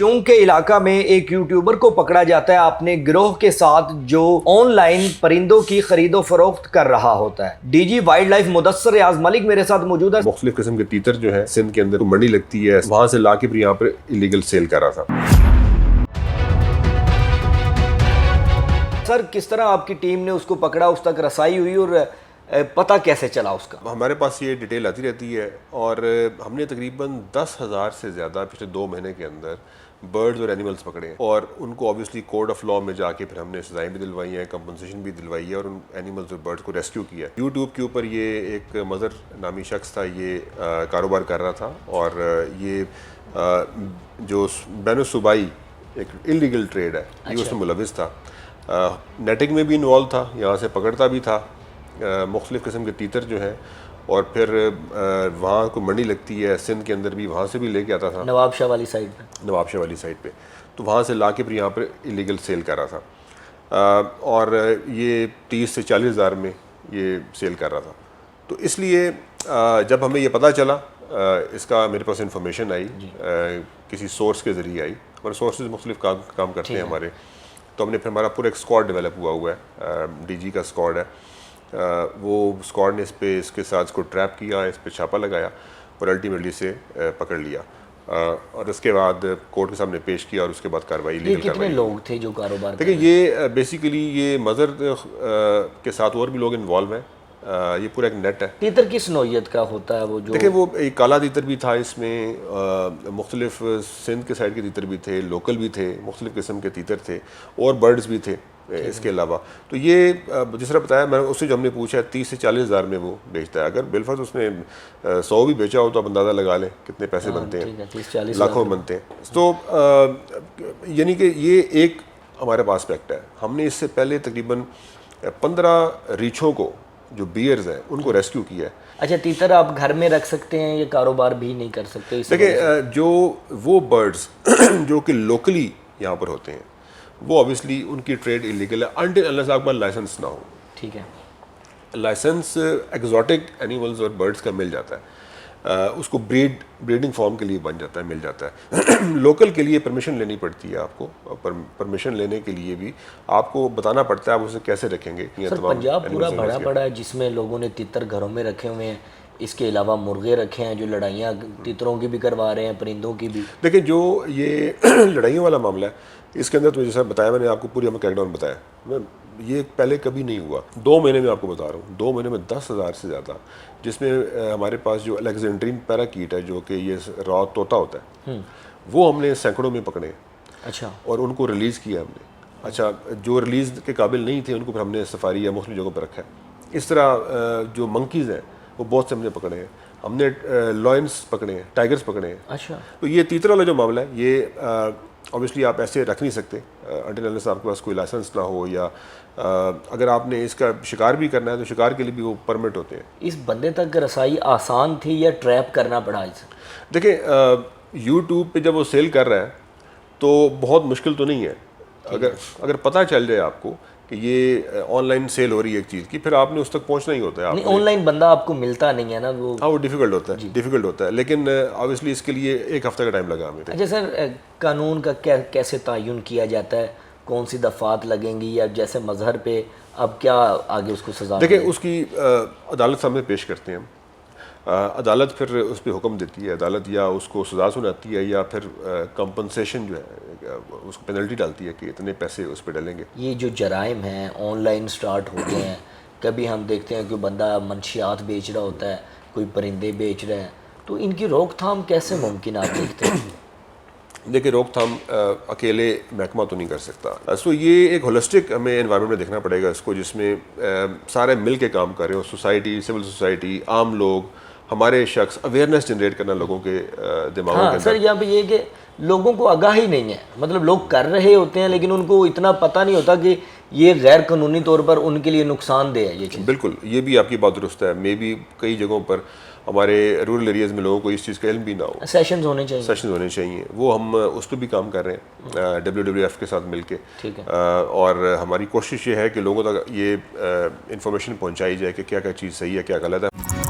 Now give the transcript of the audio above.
چونک کے علاقہ میں ایک یوٹیوبر کو پکڑا جاتا ہے اپنے گروہ کے ساتھ جو آن لائن پرندوں کی خرید و فروخت کر رہا ہوتا ہے۔ D G wildlife Mudassar Riaz Malik میرے ساتھ موجود ہے۔ مختلف قسم کے تیتر جو ہے سندھ کے اندر منڈی لگتی ہے، وہاں سے لا کے پھر یہاں پر ایلیگل سیل کر رہا تھا۔ سر کس طرح آپ کی ٹیم نے اس کو پکڑا، اس تک رسائی ہوئی اور پتہ کیسے چلا اس کا؟ ہمارے پاس یہ ڈیٹیل آتی رہتی ہے اور ہم نے تقریباً 10,000 سے زیادہ پچھلے 2 مہینے کے اندر برڈز اور اینیملز پکڑے ہیں، اور ان کو آبویسلی کورٹ آف لا میں جا کے پھر ہم نے سزائیں بھی دلوائی ہیں، کمپنسیشن بھی دلوائی ہے، اور ان اینیملز اور برڈز کو ریسکیو کیا ہے۔ یوٹیوب کے اوپر یہ ایک مظہر نامی شخص تھا، یہ کاروبار کر رہا تھا، اور یہ جو بین الصوبائی ایک اللیگل ٹریڈ ہے یہ اس میں ملوث تھا، نیٹنگ میں بھی انوالو تھا، یہاں سے پکڑتا بھی تھا مختلف قسم کے تیتر جو ہیں، اور پھر وہاں کو منڈی لگتی ہے سندھ کے اندر بھی، وہاں سے بھی لے کے آتا تھا، نواب شاہ والی سائڈ پہ، نواب شاہ والی سائڈ پہ، تو وہاں سے لا کے پھر یہاں پر ایلیگل سیل کر رہا تھا، اور یہ 30 سے 40 ہزار میں یہ سیل کر رہا تھا۔ تو اس لیے جب ہمیں یہ پتہ چلا، اس کا میرے پاس انفارمیشن آئی، کسی سورس کے ذریعے آئی، ہمارے سورسز مختلف کام کرتے ہیں ہمارے، تو ہم نے پھر ہمارا پورا ایک اسکواڈ ڈیولپ ہوا ہے، ڈی جی کا اسکواڈ ہے، وہ اسکواڈ نے اس کے ساتھ اس کو ٹریپ کیا، اس پہ چھاپا لگایا اور الٹیمیٹلی سے پکڑ لیا، اور اس کے بعد کورٹ کے سامنے پیش کیا، اور اس کے بعد کارروائی لیگل کتنے لوگ تھے جو کاروبار؟ دیکھیں یہ بیسیکلی یہ مظہر کے ساتھ اور بھی لوگ انوالو ہیں، یہ پورا ایک نیٹ ہے۔ تیتر کس نوعیت کا ہوتا ہے وہ جو؟ دیکھیں وہ ایک کالا تیتر بھی تھا اس میں، مختلف سندھ کے سائڈ کے تیتر بھی تھے، لوکل بھی تھے، مختلف قسم کے تیتر تھے، اور برڈز بھی تھے اس کے علاوہ۔ تو یہ جس طرح بتایا میں اس سے جو ہم نے پوچھا 30 سے 40 ہزار میں وہ بیچتا ہے، اگر بالفرض اس نے 100 بھی بیچا ہو تو آپ اندازہ لگا لیں کتنے پیسے بنتے ہیں، لاکھوں بنتے ہیں۔ تو یعنی کہ یہ ایک ہمارے پاس فیکٹ ہے۔ ہم نے اس سے پہلے تقریباً 15 ریچھوں کو جو بیئرز ہیں ان کو ریسکیو کیا ہے۔ اچھا، تیتر آپ گھر میں رکھ سکتے ہیں، یہ کاروبار بھی نہیں کر سکتے؟ دیکھیں جو وہ برڈز جو کہ لوکلی یہاں پر ہوتے ہیں وہ آبویسلی ان کی ٹریڈ ایلیگل ہے انٹل انلیس آپ کا لائسنس نہ ہو۔ ٹھیک ہے، لائسنس ایگزوٹک اینیملز اور برڈز کا مل جاتا ہے، اس کو بریڈنگ فارم کے لیے بن جاتا ہے، مل جاتا ہے۔ لوکل کے لیے پرمیشن لینی پڑتی ہے آپ کو، پرمیشن لینے کے لیے بھی آپ کو بتانا پڑتا ہے آپ اسے کیسے رکھیں گے۔ سر پنجاب پورا بڑا پڑا ہے جس میں لوگوں نے تیتر گھروں میں رکھے ہوئے ہیں، اس کے علاوہ مرغے رکھے ہیں جو لڑائیاں تیتروں کی بھی کروا رہے ہیں، پرندوں کی بھی۔ دیکھیں جو یہ لڑائیوں والا معاملہ ہے اس کے اندر تو جیسا بتایا میں نے آپ کو پوری ہمیں کریک ڈاؤن بتایا، یہ پہلے کبھی نہیں ہوا۔ 2 مہینے میں آپ کو بتا رہا ہوں، 2 مہینے میں 10,000 سے زیادہ، جس میں ہمارے پاس جو الیگزینڈرین پیراکیٹ ہے جو کہ یہ را طوطا ہوتا ہے، وہ ہم نے سینکڑوں میں پکڑے، اچھا، اور ان کو ریلیز کیا ہم نے۔ اچھا، جو ریلیز کے قابل نہیں تھے ان کو پھر ہم نے سفاری یا مختلف جگہوں پہ رکھا ہے۔ اس طرح جو منکیز ہیں وہ بہت سے ہم نے پکڑے ہیں، ہم نے لائنس پکڑے ہیں، ٹائیگرز پکڑے ہیں۔ اچھا، تو یہ تیتر والا جو معاملہ ہے یہ اوبیسلی آپ ایسے رکھ نہیں سکتے انٹل انلیس آپ کے پاس کوئی لائسنس نہ ہو، یا اگر آپ نے اس کا شکار بھی کرنا ہے تو شکار کے لیے بھی وہ پرمٹ ہوتے ہیں۔ اس بندے تک رسائی آسان تھی یا ٹریپ کرنا پڑا اسے؟ دیکھیں یوٹیوب پہ جب وہ سیل کر رہا ہے تو بہت مشکل تو نہیں ہے، اگر پتہ چل جائے آپ کو کہ یہ آن لائن سیل ہو رہی ہے ایک چیز کی، پھر آپ نے اس تک پہنچنا ہی ہوتا ہے۔ آن لائن بندہ آپ کو ملتا نہیں ہے نا، وہ ہاں وہ ڈیفیکلٹ ہوتا ہے، لیکن آبویسلی اس کے لیے 1 ہفتہ کا ٹائم لگا ہمیں۔ اچھا سر، قانون کا کیسے تعین کیا جاتا ہے؟ کون سی دفعات لگیں گی، یا جیسے مظہر پہ اب کیا آگے اس کو سزا؟ دیکھیں اس کی عدالت سامنے پیش کرتے ہیں ہم، عدالت پھر اس پہ حکم دیتی ہے، عدالت یا اس کو سزا سناتی ہے یا پھر کمپنسیشن جو ہے اس کو پینلٹی ڈالتی ہے کہ اتنے پیسے اس پہ ڈالیں گے۔ یہ جو جرائم ہیں آن لائن سٹارٹ ہوتے ہیں، کبھی ہم دیکھتے ہیں کہ بندہ منشیات بیچ رہا ہوتا ہے، کوئی پرندے بیچ رہے ہیں، تو ان کی روک تھام کیسے ممکن آپ دیکھتے ہیں؟ دیکھیں روک تھام اکیلے محکمہ تو نہیں کر سکتا، سو یہ ایک ہولسٹک ہمیں انوائرمنٹ میں دیکھنا پڑے گا اس کو، جس میں سارے مل کے کام کر رہے ہو، سوسائٹی، سول سوسائٹی، عام لوگ، ہمارے شخص، اویئرنیس جنریٹ کرنا لوگوں کے دماغوں کے ہاں اندر۔ سر، یہاں پہ یہ کہ لوگوں کو آگاہی نہیں ہے، مطلب لوگ کر رہے ہوتے ہیں لیکن ان کو اتنا پتہ نہیں ہوتا کہ یہ غیر قانونی طور پر ان کے لیے نقصان دہ ہے یہ چیز۔ بالکل، یہ بھی آپ کی بات درست ہے، مے بی کئی جگہوں پر ہمارے رورل ایریاز میں لوگوں کو اس چیز کا علم بھی نہ ہو۔ سیشنز ہونے چاہیے، وہ ہم اس پہ بھی کام کر رہے ہیں WWF کے ساتھ مل کے، ٹھیک ہے، اور ہماری کوشش یہ ہے کہ لوگوں تک یہ انفارمیشن پہنچائی جائے کہ کیا کیا چیز صحیح ہے، کیا غلط ہے۔